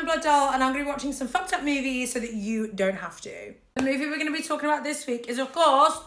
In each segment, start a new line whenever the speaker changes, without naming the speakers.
I'm Blood Doll, and I'm going to be watching some fucked up movies so that you don't have to. The movie we're going to be talking about this week is, of course,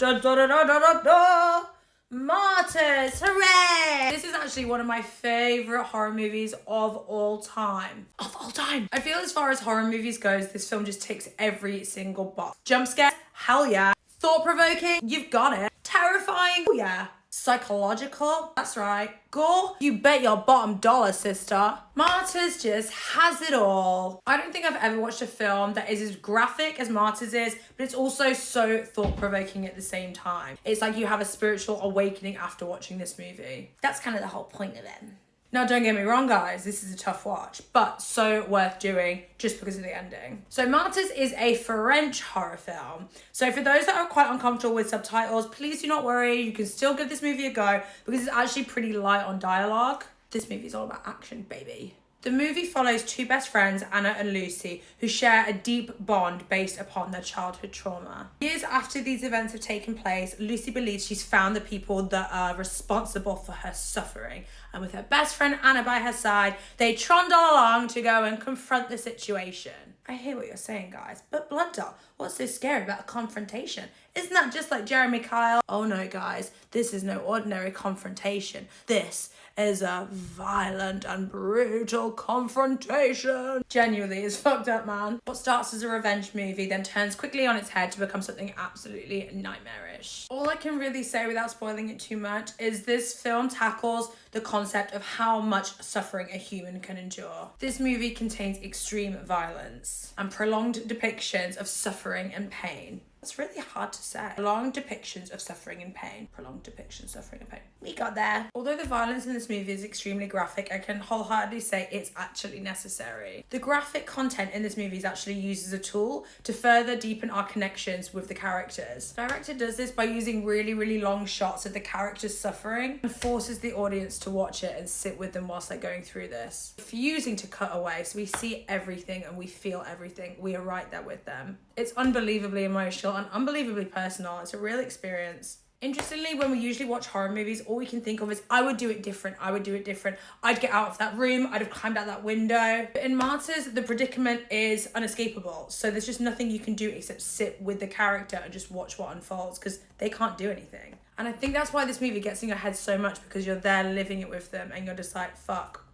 Martyrs. Hooray! This is actually one of my favourite horror movies of all time. I feel as far as horror movies goes, this film just ticks every single box. Jump scare? Hell yeah. Thought-provoking? You've got it. Terrifying? Oh yeah. Psychological? That's right. Gore? You bet your bottom dollar, sister. Martyrs just has it all. I don't think I've ever watched a film that is as graphic as Martyrs is, but it's also so thought-provoking at the same time. It's like you have a spiritual awakening after watching this movie. That's kind of the whole point of it. Now, don't get me wrong, guys, this is a tough watch, but so worth doing just because of the ending. So Martyrs is a French horror film. So for those that are quite uncomfortable with subtitles, please do not worry. You can still give this movie a go because it's actually pretty light on dialogue. This movie is all about action, baby. The movie follows two best friends, Anna and Lucy, who share a deep bond based upon their childhood trauma. Years after these events have taken place, Lucy believes she's found the people that are responsible for her suffering. And with her best friend Anna by her side, they trundle along to go and confront the situation. I hear what you're saying, guys, but Blood Doll, what's so scary about a confrontation? Isn't that just like Jeremy Kyle? Oh no, guys, this is no ordinary confrontation. This is a violent and brutal confrontation. Genuinely, it's fucked up, man. What starts as a revenge movie then turns quickly on its head to become something absolutely nightmarish. All I can really say without spoiling it too much is this film tackles the concept of how much suffering a human can endure. This movie contains extreme violence and prolonged depictions of suffering and pain. It's really hard to say. Prolonged depictions of suffering and pain. Prolonged depictions of suffering and pain. We got there. Although the violence in this movie is extremely graphic, I can wholeheartedly say it's actually necessary. The graphic content in this movie is actually used as a tool to further deepen our connections with the characters. The director does this by using really, really long shots of the characters suffering and forces the audience to watch it and sit with them whilst they're going through this. Refusing to cut away, so we see everything and we feel everything. We are right there with them. It's unbelievably emotional and unbelievably personal. It's a real experience. Interestingly, when we usually watch horror movies, all we can think of is, I would do it different. I'd get out of that room. I'd have climbed out that window. But in Martyrs, the predicament is unescapable. So there's just nothing you can do except sit with the character and just watch what unfolds because they can't do anything. And I think that's why this movie gets in your head so much, because you're there living it with them and you're just like, fuck,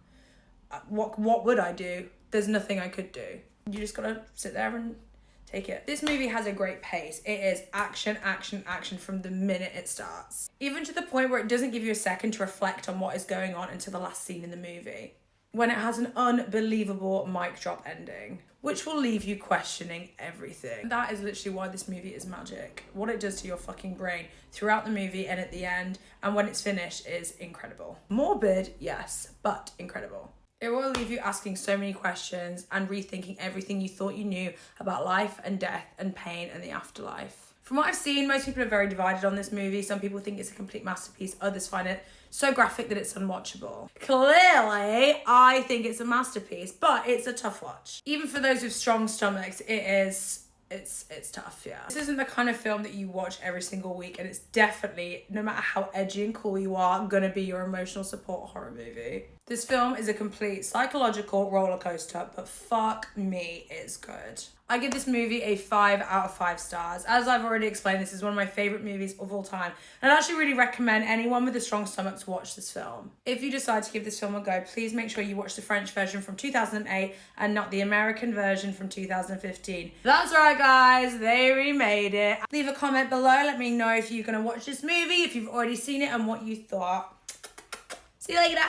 what would I do? There's nothing I could do. You just gotta sit there and take it. This movie has a great pace. It is action, action, action from the minute it starts. Even to the point where it doesn't give you a second to reflect on what is going on until the last scene in the movie, when it has an unbelievable mic drop ending, which will leave you questioning everything. That is literally why this movie is magic. What it does to your fucking brain throughout the movie and at the end, and when it's finished, is incredible. Morbid, yes, but incredible. It will leave you asking so many questions and rethinking everything you thought you knew about life and death and pain and the afterlife. From what I've seen, most people are very divided on this movie. Some people think it's a complete masterpiece. Others find it so graphic that it's unwatchable. Clearly, I think it's a masterpiece, but it's a tough watch. Even for those with strong stomachs, it's tough, yeah. This isn't the kind of film that you watch every single week, and it's definitely, no matter how edgy and cool you are, gonna be your emotional support horror movie. This film is a complete psychological roller coaster, but fuck me, it's good. I give this movie a 5 out of 5 stars. As I've already explained, this is one of my favourite movies of all time. And I'd actually really recommend anyone with a strong stomach to watch this film. If you decide to give this film a go, please make sure you watch the French version from 2008 and not the American version from 2015. That's right, guys, they remade it. Leave a comment below, let me know if you're going to watch this movie, if you've already seen it and what you thought. See you later.